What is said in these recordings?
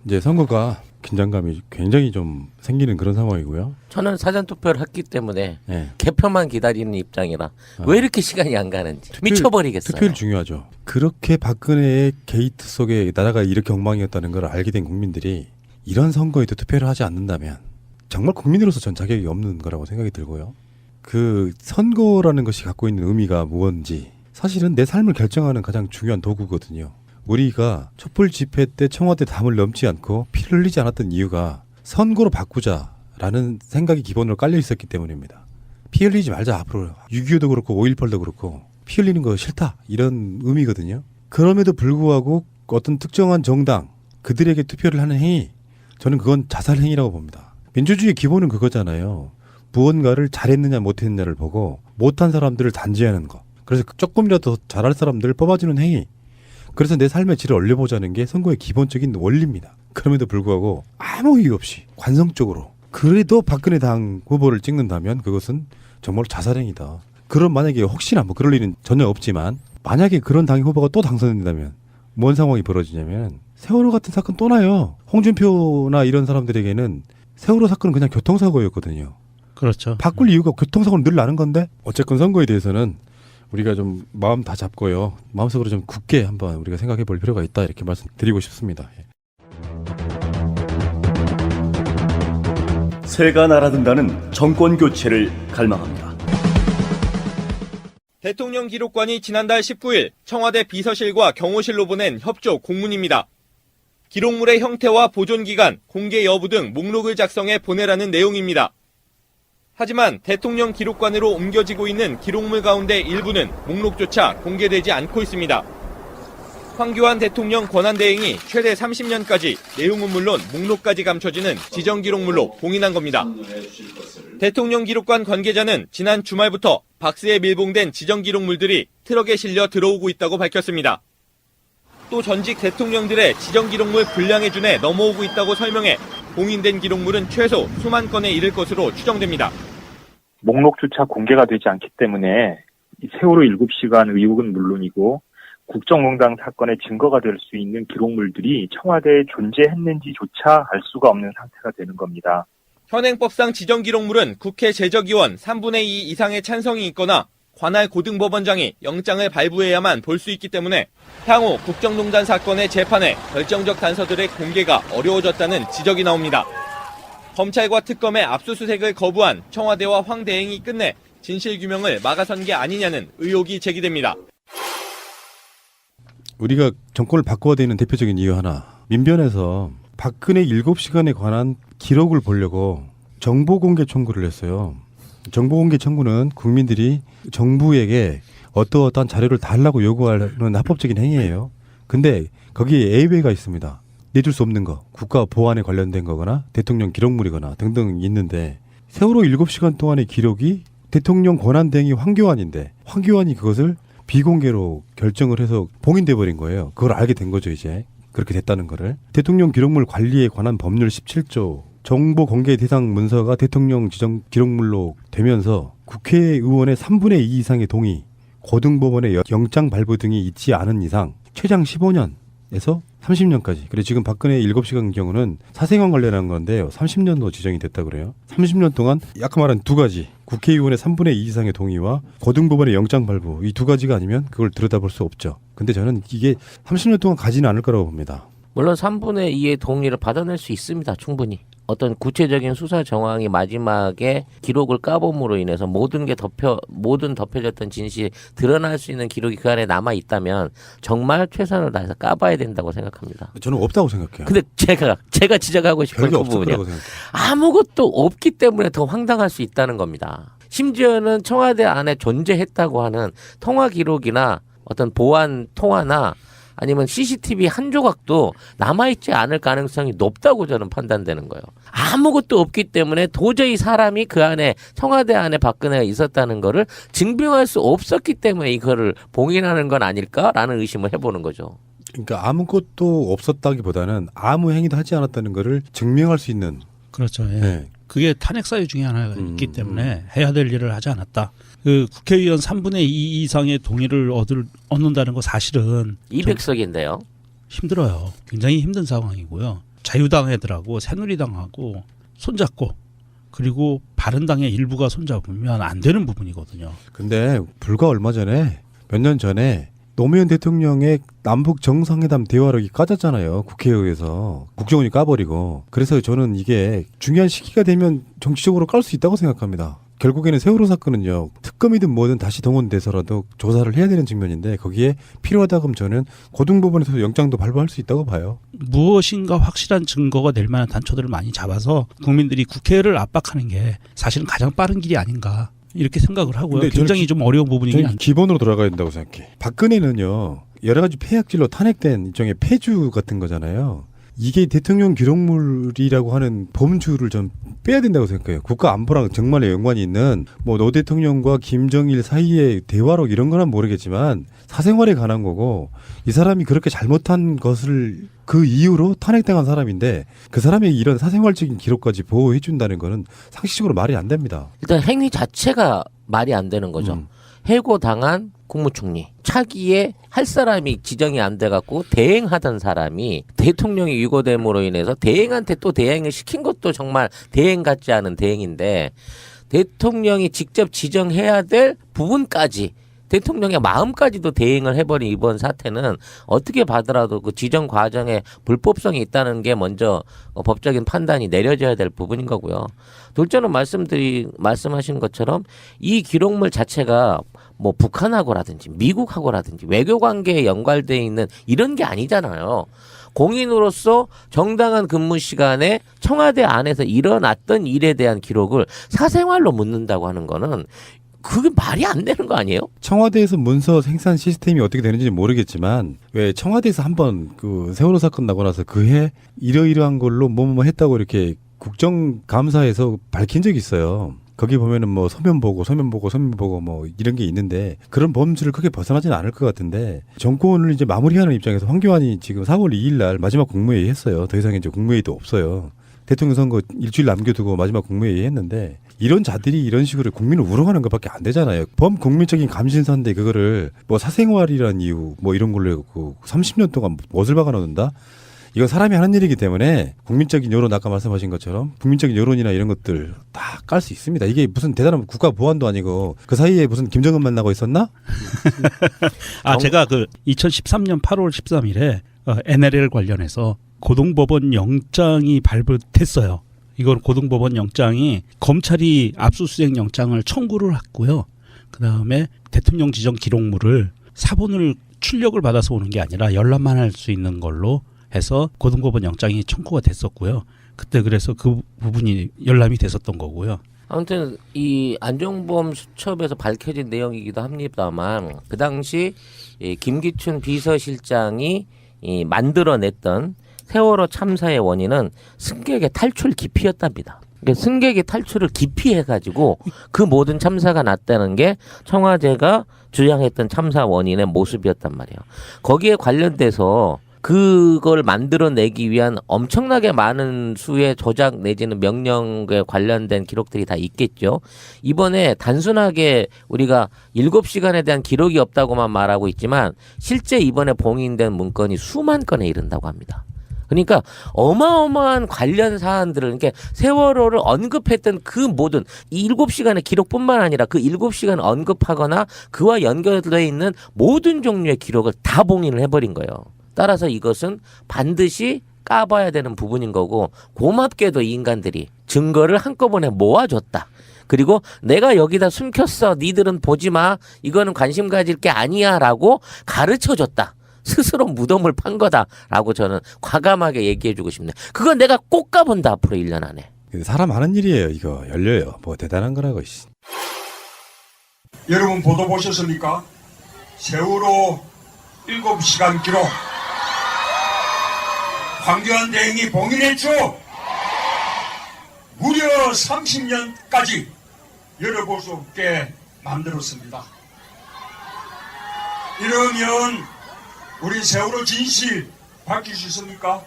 이제 선거가 긴장감이 굉장히 좀 생기는 그런 상황이고요. 저는 사전 투표를 했기 때문에 네. 개표만 기다리는 입장이라 왜 이렇게 시간이 안 가는지 미쳐버리겠어요. 투표율 중요하죠. 그렇게 박근혜의 게이트 속에 나라가 이렇게 엉망이었다는 걸 알게 된 국민들이 이런 선거에도 투표를 하지 않는다면 정말 국민으로서 전 자격이 없는 거라고 생각이 들고요. 그 선거라는 것이 갖고 있는 의미가 무엇인지 사실은 내 삶을 결정하는 가장 중요한 도구거든요. 우리가 촛불 집회 때 청와대 담을 넘지 않고 피를 흘리지 않았던 이유가 선거로 바꾸자라는 생각이 기본으로 깔려 있었기 때문입니다. 피 흘리지 말자 앞으로. 6.25도 그렇고 5.18도 그렇고 피 흘리는 거 싫다 이런 의미거든요. 그럼에도 불구하고 어떤 특정한 정당 그들에게 투표를 하는 행위, 저는 그건 자살행위라고 봅니다. 민주주의의 기본은 그거잖아요. 무언가를 잘했느냐 못했느냐를 보고 못한 사람들을 단죄하는 거. 그래서 조금이라도 잘할 사람들을 뽑아주는 행위. 그래서 내 삶의 질을 올려보자는 게 선거의 기본적인 원리입니다. 그럼에도 불구하고 아무 이유 없이 관성적으로 그래도 박근혜 당 후보를 찍는다면 그것은 정말 자살행위다. 그럼 만약에 혹시나 뭐 그럴 일은 전혀 없지만 만약에 그런 당 후보가 또 당선된다면 뭔 상황이 벌어지냐면 세월호 같은 사건 또 나요. 홍준표나 이런 사람들에게는 세월호 사건은 그냥 교통사고였거든요. 그렇죠. 바꿀 이유가 교통사고는 늘 나는 건데 어쨌건 선거에 대해서는 우리가 좀 마음 다 잡고요. 마음속으로 좀 굳게 한번 우리가 생각해 볼 필요가 있다 이렇게 말씀드리고 싶습니다. 새가 날아든다는 정권 교체를 갈망합니다. 대통령 기록관이 지난달 19일 청와대 비서실과 경호실로 보낸 협조 공문입니다. 기록물의 형태와 보존 기간, 공개 여부 등 목록을 작성해 보내라는 내용입니다. 하지만 대통령 기록관으로 옮겨지고 있는 기록물 가운데 일부는 목록조차 공개되지 않고 있습니다. 황교안 대통령 권한대행이 최대 30년까지 내용은 물론 목록까지 감춰지는 지정기록물로 봉인한 겁니다. 대통령 기록관 관계자는 지난 주말부터 박스에 밀봉된 지정기록물들이 트럭에 실려 들어오고 있다고 밝혔습니다. 또 전직 대통령들의 지정기록물 분량의 넘어오고 있다고 설명해 봉인된 기록물은 최소 수만 건에 이를 것으로 추정됩니다. 목록조차 공개가 되지 않기 때문에 세월호 7시간 의혹은 물론이고 국정농단 사건의 증거가 될 수 있는 기록물들이 청와대에 존재했는지조차 알 수가 없는 상태가 되는 겁니다. 현행법상 지정기록물은 국회 제적의원 3분의 2 이상의 찬성이 있거나 관할 고등법원장이 영장을 발부해야만 볼 수 있기 때문에 향후 국정농단 사건의 재판에 결정적 단서들의 공개가 어려워졌다는 지적이 나옵니다. 검찰과 특검의 압수수색을 거부한 청와대와 황 대행이 끝내 진실규명을 막아선 게 아니냐는 의혹이 제기됩니다. 우리가 정권을 바꿔야 되는 대표적인 이유 하나. 민변에서 박근혜 7시간에 관한 기록을 보려고 정보공개 청구를 했어요. 정보공개 청구는 국민들이 정부에게 어떠어떠한 자료를 달라고 요구하는 합법적인 행위예요. 근데 거기에 예외가 있습니다. 내줄 수 없는 거, 국가 보안에 관련된 거거나 대통령 기록물이거나 등등 있는데 세월호 7시간 동안의 기록이 대통령 권한대행이 황교안인데 황교안이 그것을 비공개로 결정을 해서 봉인돼 버린 거예요. 그걸 알게 된 거죠, 이제. 그렇게 됐다는 거를. 대통령 기록물 관리에 관한 법률 17조 정보 공개 대상 문서가 대통령 지정 기록물로 되면서 국회의원의 3분의 2 이상의 동의, 고등법원의 영장 발부 등이 있지 않은 이상 최장 15년에서 30년까지. 그래 지금 박근혜 7시간 경우는 사생활 관련한 건데요. 30년도 지정이 됐다 그래요. 30년 동안 아까 말한 두 가지. 국회의원의 3분의 2 이상의 동의와 고등법원의 영장 발부. 이 두 가지가 아니면 그걸 들여다볼 수 없죠. 근데 저는 이게 30년 동안 가지는 않을 거라고 봅니다. 물론 3분의 2의 동의를 받아낼 수 있습니다. 충분히. 어떤 구체적인 수사 정황이 마지막에 기록을 까봄으로 인해서 모든 덮여졌던 진실이 드러날 수 있는 기록이 그 안에 남아 있다면 정말 최선을 다해서 까봐야 된다고 생각합니다. 저는 없다고 생각해요. 근데 제가 지적하고 싶은 그 부분이요. 아무것도 없기 때문에 더 황당할 수 있다는 겁니다. 심지어는 청와대 안에 존재했다고 하는 통화 기록이나 어떤 보안 통화나 아니면 CCTV 한 조각도 남아있지 않을 가능성이 높다고 저는 판단되는 거예요. 아무것도 없기 때문에 도저히 사람이 그 안에 청와대 안에 박근혜가 있었다는 거를 증명할 수 없었기 때문에 이거를 봉인하는 건 아닐까라는 의심을 해보는 거죠. 그러니까 아무것도 없었다기보다는 아무 행위도 하지 않았다는 거를 증명할 수 있는. 그렇죠. 예. 네. 그게 탄핵 사유 중에 하나가 있기 때문에 해야 될 일을 하지 않았다. 그 국회의원 3분의 2 이상의 동의를 얻는다는 거 사실은 200석인데요. 힘들어요. 굉장히 힘든 상황이고요. 자유당 애들하고 새누리당하고 손잡고 그리고 바른당의 일부가 손잡으면 안 되는 부분이거든요. 근데 불과 얼마 전에 몇 년 전에 노무현 대통령의 남북 정상회담 대화록이 까졌잖아요. 국회의회에서 국정원이 까버리고. 그래서 저는 이게 중요한 시기가 되면 정치적으로 깔 수 있다고 생각합니다. 결국에는 세월호 사건은요. 특검이든 뭐든 다시 동원돼서라도 조사를 해야 되는 측면인데 거기에 필요하다 그러면 저는 고등법원에서 영장도 발부할 수 있다고 봐요. 무엇인가 확실한 증거가 될 만한 단초들을 많이 잡아서 국민들이 국회를 압박하는 게 사실은 가장 빠른 길이 아닌가 이렇게 생각을 하고요. 근데 굉장히 좀 어려운 부분이긴 저는 한데. 기본으로 돌아가야 된다고 생각해. 박근혜는요. 여러 가지 폐악질로 탄핵된 일종의 폐주 같은 거잖아요. 이게 대통령 기록물이라고 하는 범주를 좀 빼야 된다고 생각해요. 국가 안보랑 정말의 연관이 있는 뭐 노 대통령과 김정일 사이의 대화록 이런 거는 모르겠지만 사생활에 관한 거고 이 사람이 그렇게 잘못한 것을 그 이유로 탄핵당한 사람인데 그 사람의 이런 사생활적인 기록까지 보호해 준다는 거는 상식적으로 말이 안 됩니다. 일단 행위 자체가 말이 안 되는 거죠. 해고당한 국무총리 차기에 할 사람이 지정이 안 돼갖고 대행하던 사람이 대통령이 위고됨으로 인해서 대행한테 또 대행을 시킨 것도 정말 대행 같지 않은 대행인데 대통령이 직접 지정해야 될 부분까지 대통령의 마음까지도 대행을 해버린 이번 사태는 어떻게 봐더라도 그 지정 과정에 불법성이 있다는 게 먼저 법적인 판단이 내려져야 될 부분인 거고요. 둘째는 말씀하신 것처럼 이 기록물 자체가 뭐 북한하고라든지 미국하고라든지 외교 관계에 연관돼 있는 이런 게 아니잖아요. 공인으로서 정당한 근무 시간에 청와대 안에서 일어났던 일에 대한 기록을 사생활로 묻는다고 하는 거는 그게 말이 안 되는 거 아니에요? 청와대에서 문서 생산 시스템이 어떻게 되는지는 모르겠지만 왜 청와대에서 한번 그 세월호 사건 나고 나서 그해 이러이러한 걸로 뭐뭐 했다고 이렇게 국정감사에서 밝힌 적이 있어요. 거기 보면은 뭐 서면 보고 뭐 이런 게 있는데 그런 범주를 크게 벗어나지는 않을 것 같은데 정권을 이제 마무리하는 입장에서 황교안이 지금 4월 2일 날 마지막 국무회의 했어요. 더 이상 이제 국무회의도 없어요. 대통령 선거 일주일 남겨두고 마지막 국무회의 했는데 이런 자들이 이런 식으로 국민을 우롱하는 것밖에 안 되잖아요. 범국민적인 감신사인데 그거를 뭐 사생활이란 이유 뭐 이런 걸로 해갖고 30년 동안 못을 박아놓는다? 이건 사람이 하는 일이기 때문에 국민적인 여론 아까 말씀하신 것처럼 국민적인 여론이나 이런 것들 다 깔 수 있습니다. 이게 무슨 대단한 국가 보안도 아니고 그 사이에 무슨 김정은 만나고 있었나? 제가 그 2013년 8월 13일에 NLL 관련해서 고등법원 영장이 발부됐어요. 이건 고등법원 영장이 검찰이 압수수색 영장을 청구를 했고요. 그다음에 대통령 지정 기록물을 사본을 출력을 받아서 오는 게 아니라 열람만 할 수 있는 걸로 해서 고등법원 영장이 청구가 됐었고요. 그때 그래서 그 부분이 열람이 됐었던 거고요. 아무튼 이 안종범 수첩에서 밝혀진 내용이기도 합니다만 그 당시 이 김기춘 비서실장이 이 만들어냈던 세월호 참사의 원인은 승객의 탈출 기피였답니다. 그러니까 승객의 탈출을 기피해가지고 그 모든 참사가 났다는 게 청와대가 주장했던 참사 원인의 모습이었단 말이에요. 거기에 관련돼서 그걸 만들어내기 위한 엄청나게 많은 수의 조작 내지는 명령에 관련된 기록들이 다 있겠죠. 이번에 단순하게 우리가 7시간에 대한 기록이 없다고만 말하고 있지만 실제 이번에 봉인된 문건이 수만 건에 이른다고 합니다. 그러니까 어마어마한 관련 사안들을 그러니까 세월호를 언급했던 그 모든 7시간의 기록뿐만 아니라 그 7시간 언급하거나 그와 연결되어 있는 모든 종류의 기록을 다 봉인을 해버린 거예요. 따라서 이것은 반드시 까봐야 되는 부분인 거고 고맙게도 이 인간들이 증거를 한꺼번에 모아줬다. 그리고 내가 여기다 숨겼어. 니들은 보지 마. 이거는 관심 가질 게 아니야 라고 가르쳐줬다. 스스로 무덤을 판 거다라고 저는 과감하게 얘기해주고 싶네요. 그건 내가 꼭 가본다. 앞으로 1년 안에. 사람 하는 일이에요. 이거 열려요. 뭐 대단한 거라고. 여러분 보도 보셨습니까? 세월호 7시간 기록 황교안 대행이 봉인했죠. 무려 30년까지 열어볼 수 없게 만들었습니다. 이러면 우리 세월호 진실 밝힐 수 있습니까?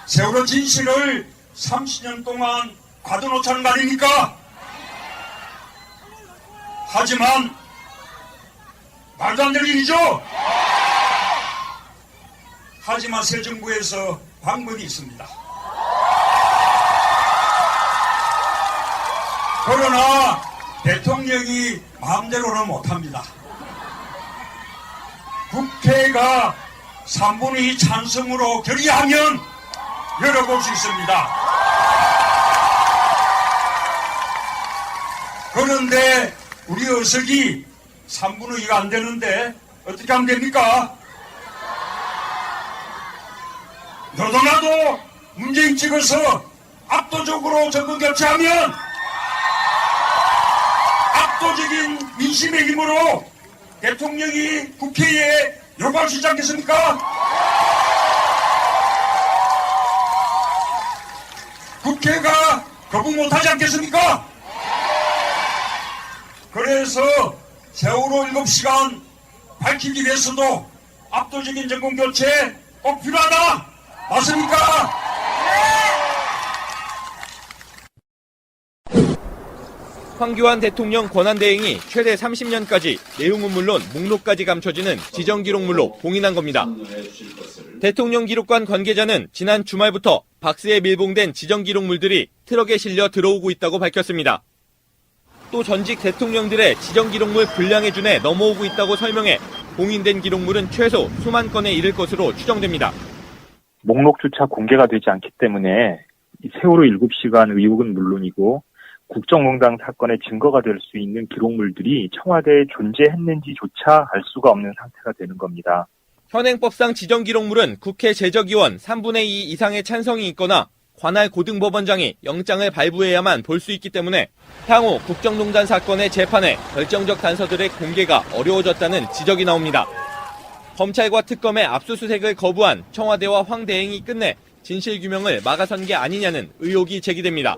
세월호 진실을 30년 동안 가둬놓자는 거 아닙니까? 하지만 말도 안 되는 일이죠. 하지만 새 정부에서 방법이 있습니다. 그러나 대통령이 마음대로는 못합니다. 국회가 3분의 2 찬성으로 결의하면 열어볼 수 있습니다. 그런데 우리 의석이 3분의 2가 안 되는데 어떻게 하면 됩니까? 너도나도 문재인 찍어서 압도적으로 정권 교체하면 압도적인 민심의 힘으로 대통령이 국회에 요구할 수 있지 않겠습니까? 국회가 거부 못하지 않겠습니까? 그래서 세월호 7시간 밝히기 위해서도 압도적인 정권 교체 꼭 필요하다. 맞습니까? 황교안 대통령 권한대행이 최대 30년까지 내용은 물론 목록까지 감춰지는 지정기록물로 봉인한 겁니다. 대통령 기록관 관계자는 지난 주말부터 박스에 밀봉된 지정기록물들이 트럭에 실려 들어오고 있다고 밝혔습니다. 또 전직 대통령들의 지정기록물 분량에 준해 넘어오고 있다고 설명해 봉인된 기록물은 최소 수만 건에 이를 것으로 추정됩니다. 목록조차 공개가 되지 않기 때문에 이 세월호 7시간 의혹은 물론이고 국정농단 사건의 증거가 될 수 있는 기록물들이 청와대에 존재했는지조차 알 수가 없는 상태가 되는 겁니다. 현행법상 지정기록물은 국회 제적의원 3분의 2 이상의 찬성이 있거나 관할 고등법원장이 영장을 발부해야만 볼 수 있기 때문에 향후 국정농단 사건의 재판에 결정적 단서들의 공개가 어려워졌다는 지적이 나옵니다. 검찰과 특검의 압수수색을 거부한 청와대와 황 대행이 끝내 진실규명을 막아선 게 아니냐는 의혹이 제기됩니다.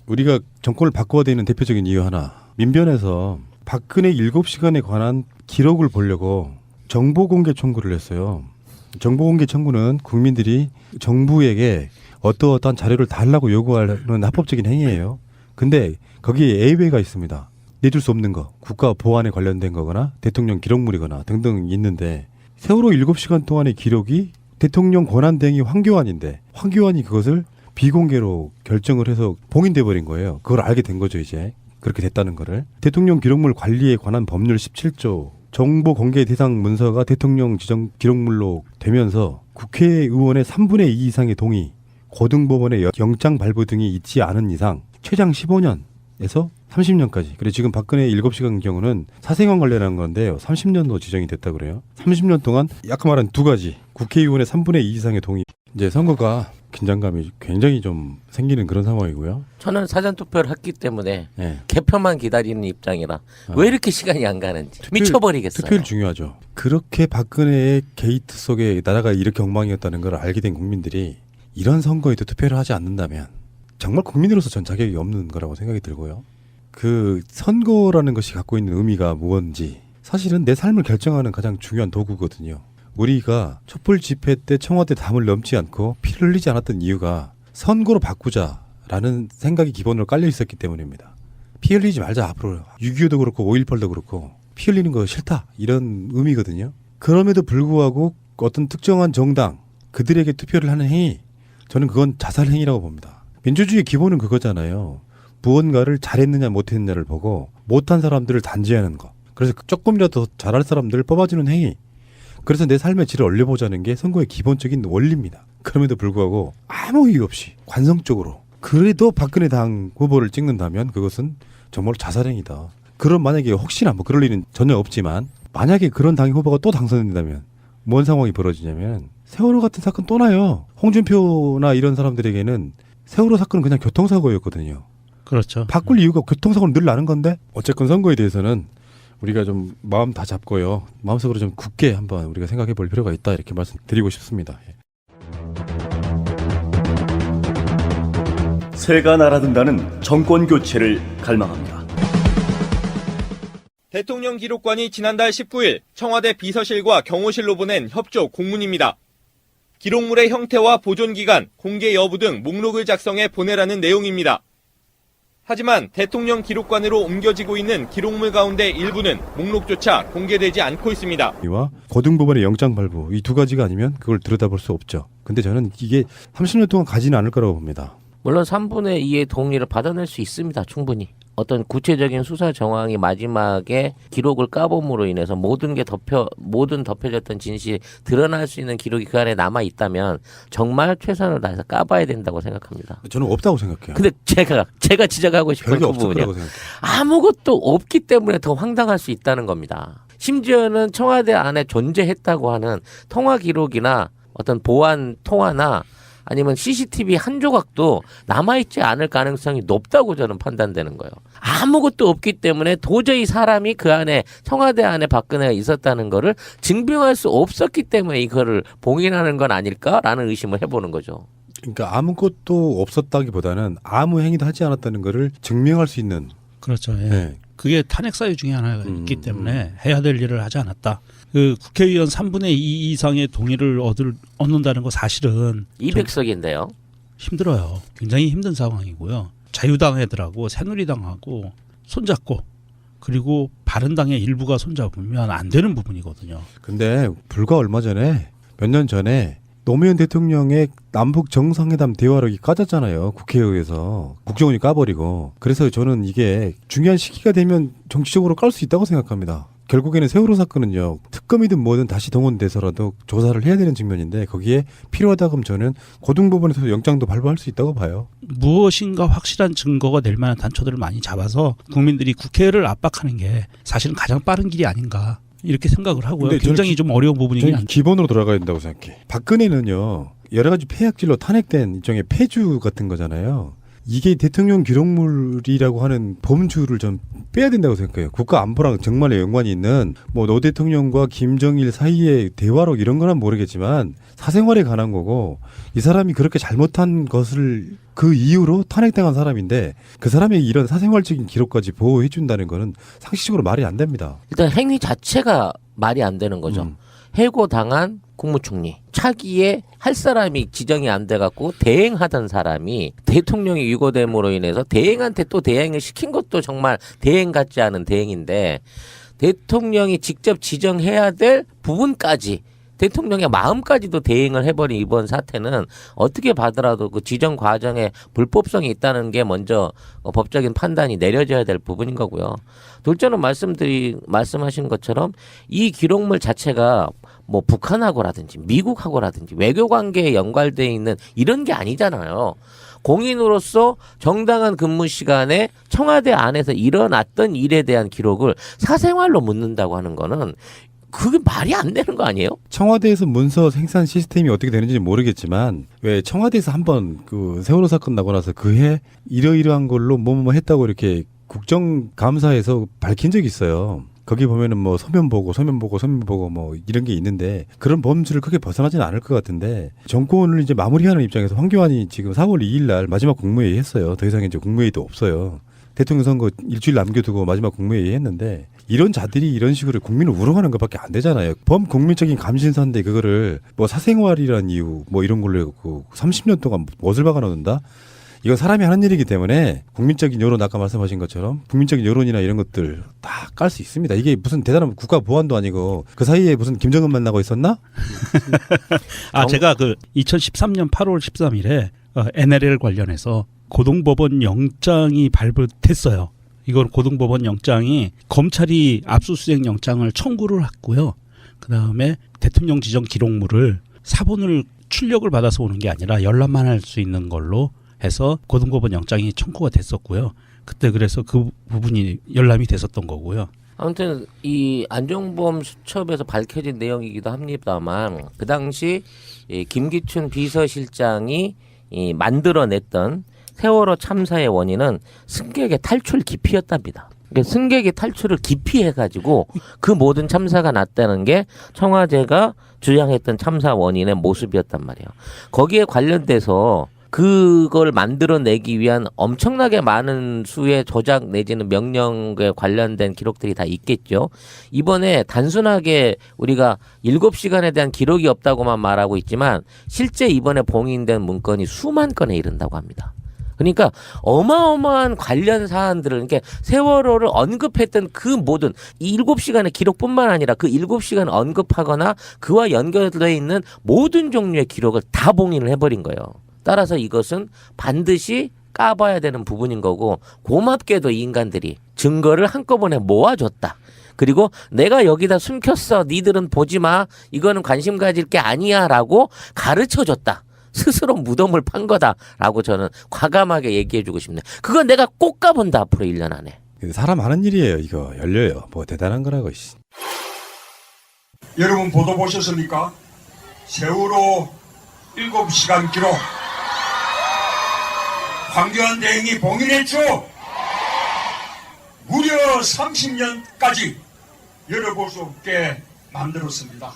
우리가 정권을 바꿔야 되는 대표적인 이유 하나. 민변에서 박근혜 7시간에 관한 기록을 보려고 정보공개 청구를 했어요. 정보공개 청구는 국민들이 정부에게 어떠한 자료를 달라고 요구하는 합법적인 행위예요. 근데 거기에 예외가 있습니다. 내줄 수 없는 거, 국가 보안에 관련된 거거나 대통령 기록물이거나 등등 있는데 세월호 7시간 동안의 기록이 대통령 권한대행이 황교안인데 황교안이 그것을 비공개로 결정을 해서 봉인돼 버린 거예요. 그걸 알게 된 거죠, 이제. 그렇게 됐다는 거를. 대통령 기록물 관리에 관한 법률 17조 정보 공개 대상 문서가 대통령 지정 기록물로 되면서 국회의원의 3분의 2 이상의 동의, 고등법원의 영장 발부 등이 있지 않은 이상 최장 15년에서 30년까지. 그래 지금 박근혜 7시간 경우는 사생활 관련한 건데요. 30년도 지정이 됐다 그래요. 30년 동안 아까 말한 두 가지. 국회의원의 3분의 2 이상의 동의. 이제 선거가 긴장감이 굉장히 좀 생기는 그런 상황이고요. 저는 사전투표를 했기 때문에 네. 개표만 기다리는 입장이라 왜 이렇게 시간이 안 가는지 미쳐버리겠어요. 투표율 중요하죠. 그렇게 박근혜의 게이트 속에 나라가 이렇게 엉망이었다는 걸 알게 된 국민들이 이런 선거에도 투표를 하지 않는다면 정말 국민으로서 전 자격이 없는 거라고 생각이 들고요. 그 선거라는 것이 갖고 있는 의미가 뭔지 사실은 내 삶을 결정하는 가장 중요한 도구거든요. 우리가 촛불 집회 때 청와대 담을 넘지 않고 피를 흘리지 않았던 이유가 선거로 바꾸자라는 생각이 기본으로 깔려 있었기 때문입니다. 피 흘리지 말자 앞으로. 6.25도 그렇고 5.18도 그렇고 피 흘리는 거 싫다 이런 의미거든요. 그럼에도 불구하고 어떤 특정한 정당 그들에게 투표를 하는 행위 저는 그건 자살 행위라고 봅니다. 민주주의의 기본은 그거잖아요. 무언가를 잘했느냐 못했느냐를 보고 못한 사람들을 단죄하는 거. 그래서 조금이라도 잘할 사람들을 뽑아주는 행위. 그래서 내 삶의 질을 올려보자는 게 선거의 기본적인 원리입니다. 그럼에도 불구하고 아무 이유 없이 관성적으로 그래도 박근혜 당 후보를 찍는다면 그것은 정말 자살행위다. 그럼 만약에 혹시나 뭐 그럴 일은 전혀 없지만 만약에 그런 당 후보가 또 당선된다면 뭔 상황이 벌어지냐면 세월호 같은 사건 또 나요. 홍준표나 이런 사람들에게는 세월호 사건은 그냥 교통사고였거든요. 그렇죠. 바꿀 이유가 교통사고는 늘 나는 건데 어쨌건 선거에 대해서는 우리가 좀 마음 다 잡고요. 마음속으로 좀 굳게 한번 우리가 생각해 볼 필요가 있다 이렇게 말씀드리고 싶습니다. 새가 날아든다는 정권 교체를 갈망합니다. 대통령 기록관이 지난달 19일 청와대 비서실과 경호실로 보낸 협조 공문입니다. 기록물의 형태와 보존 기간, 공개 여부 등 목록을 작성해 보내라는 내용입니다. 하지만 대통령 기록관으로 옮겨지고 있는 기록물 가운데 일부는 목록조차 공개되지 않고 있습니다. 이와 고등법원의 영장 발부 이 두 가지가 아니면 그걸 들여다볼 수 없죠. 근데 저는 이게 30년 동안 가지는 않을 거라고 봅니다. 물론 3분의 2의 동의를 받아낼 수 있습니다. 충분히. 어떤 구체적인 수사 정황이 마지막에 기록을 까봄으로 인해서 모든 덮여졌던 진실이 드러날 수 있는 기록이 그 안에 남아 있다면 정말 최선을 다해서 까봐야 된다고 생각합니다. 저는 없다고 생각해요. 근데 제가 지적하고 싶은 별게 그 없을 부분이요. 거라고 생각해요. 아무것도 없기 때문에 더 황당할 수 있다는 겁니다. 심지어는 청와대 안에 존재했다고 하는 통화 기록이나 어떤 보안 통화나 아니면 CCTV 한 조각도 남아있지 않을 가능성이 높다고 저는 판단되는 거예요. 아무것도 없기 때문에 도저히 사람이 그 안에 청와대 안에 박근혜가 있었다는 거를 증명할 수 없었기 때문에 이거를 봉인하는 건 아닐까라는 의심을 해보는 거죠. 그러니까 아무것도 없었다기보다는 아무 행위도 하지 않았다는 거를 증명할 수 있는. 그렇죠. 예. 네. 그게 탄핵 사유 중에 하나가 있기 때문에 해야 될 일을 하지 않았다. 그 국회의원 3분의 2 이상의 동의를 얻는다는 거 사실은 200석인데요. 힘들어요. 굉장히 힘든 상황이고요. 자유당 애들하고 새누리당하고 손잡고 그리고 바른당의 일부가 손잡으면 안 되는 부분이거든요. 근데 불과 얼마 전에 몇 년 전에 노무현 대통령의 남북 정상회담 대화록이 까졌잖아요. 국회의회에서 국정원이 까버리고. 그래서 저는 이게 중요한 시기가 되면 정치적으로 깔 수 있다고 생각합니다. 결국에는 세월호 사건은요. 특검이든 뭐든 다시 동원돼서라도 조사를 해야 되는 측면인데 거기에 필요하다 그러면 저는 고등법원에서 영장도 발부할 수 있다고 봐요. 무엇인가 확실한 증거가 될 만한 단초들을 많이 잡아서 국민들이 국회를 압박하는 게 사실은 가장 빠른 길이 아닌가 이렇게 생각을 하고요. 근데 굉장히 좀 어려운 부분이긴 저는 한데. 기본으로 돌아가야 된다고 생각해. 박근혜는요. 여러 가지 폐악질로 탄핵된 일종의 폐주 같은 거잖아요. 이게 대통령 기록물이라고 하는 범주를 좀 빼야 된다고 생각해요. 국가 안보랑 정말 연관이 있는 뭐 노 대통령과 김정일 사이의 대화록 이런 거는 모르겠지만 사생활에 관한 거고 이 사람이 그렇게 잘못한 것을 그 이후로 탄핵당한 사람인데 그 사람의 이런 사생활적인 기록까지 보호해 준다는 거는 상식적으로 말이 안 됩니다. 일단 행위 자체가 말이 안 되는 거죠. 해고당한 국무총리 차기에 할 사람이 지정이 안 돼갖고 대행하던 사람이 대통령이 위고됨으로 인해서 대행한테 또 대행을 시킨 것도 정말 대행 같지 않은 대행인데 대통령이 직접 지정해야 될 부분까지 대통령의 마음까지도 대행을 해버린 이번 사태는 어떻게 봐더라도 그 지정 과정에 불법성이 있다는 게 먼저 법적인 판단이 내려져야 될 부분인 거고요. 둘째는 말씀하신 것처럼 이 기록물 자체가 뭐 북한하고라든지 미국하고라든지 외교관계에 연관되어 있는 이런 게 아니잖아요. 공인으로서 정당한 근무 시간에 청와대 안에서 일어났던 일에 대한 기록을 사생활로 묻는다고 하는 거는 그게 말이 안 되는 거 아니에요? 청와대에서 문서 생산 시스템이 어떻게 되는지 모르겠지만 왜 청와대에서 한번 그 세월호 사건 나고 나서 그해 이러이러한 걸로 뭐뭐 했다고 이렇게 국정감사에서 밝힌 적이 있어요. 거기 보면은 뭐 서면 보고 뭐 이런 게 있는데 그런 범주를 크게 벗어나지는 않을 것 같은데 정권을 이제 마무리하는 입장에서 황교안이 지금 4월 2일 날 마지막 국무회의 했어요. 더 이상 이제 국무회의도 없어요. 대통령 선거 일주일 남겨두고 마지막 국무회의 했는데 이런 자들이 이런 식으로 국민을 우롱하는 것밖에 안 되잖아요. 범국민적인 감신사인데 그거를 뭐 사생활이라는 이유 뭐 이런 걸로 해갖고 30년 동안 못을 박아놓는다? 이건 사람이 하는 일이기 때문에 국민적인 여론 아까 말씀하신 것처럼 국민적인 여론이나 이런 것들 다 깔 수 있습니다. 이게 무슨 대단한 국가 보안도 아니고 그 사이에 무슨 김정은 만나고 있었나? 제가 그 2013년 8월 13일에 NLL 관련해서 고등법원 영장이 발부됐어요. 이건 고등법원 영장이 검찰이 압수수색 영장을 청구를 했고요. 그다음에 대통령 지정 기록물을 사본을 출력을 받아서 오는 게 아니라 열람만 할 수 있는 걸로 해서 고등법원 영장이 청구가 됐었고요. 그때 그래서 그 부분이 열람이 됐었던 거고요. 아무튼 이 안종범 수첩에서 밝혀진 내용이기도 합니다만 그 당시 김기춘 비서실장이 만들어냈던 세월호 참사의 원인은 승객의 탈출 기피였답니다. 그러니까 승객의 탈출을 기피해가지고 그 모든 참사가 났다는 게 청와대가 주장했던 참사 원인의 모습이었단 말이에요. 거기에 관련돼서 그걸 만들어내기 위한 엄청나게 많은 수의 조작 내지는 명령에 관련된 기록들이 다 있겠죠. 이번에 단순하게 우리가 7시간에 대한 기록이 없다고만 말하고 있지만 실제 이번에 봉인된 문건이 수만 건에 이른다고 합니다. 그러니까 어마어마한 관련 사안들을, 그러니까 세월호를 언급했던 그 모든 이 7시간의 기록뿐만 아니라 그 7시간 언급하거나 그와 연결되어 있는 모든 종류의 기록을 다 봉인을 해버린 거예요. 따라서 이것은 반드시 까봐야 되는 부분인 거고, 고맙게도 이 인간들이 증거를 한꺼번에 모아줬다. 그리고 내가 여기다 숨겼어, 니들은 보지 마, 이거는 관심 가질 게 아니야 라고 가르쳐줬다. 스스로 무덤을 판 거다라고 저는 과감하게 얘기해주고 싶네요. 그건 내가 꼭 가본다, 앞으로 1년 안에. 사람 하는 일이에요. 이거 열려요. 뭐 대단한 거라고. 여러분 보도 보셨습니까? 세월호 7시간 기록 황교안 대행이 봉인했죠. 무려 30년까지 열어볼 수 없게 만들었습니다.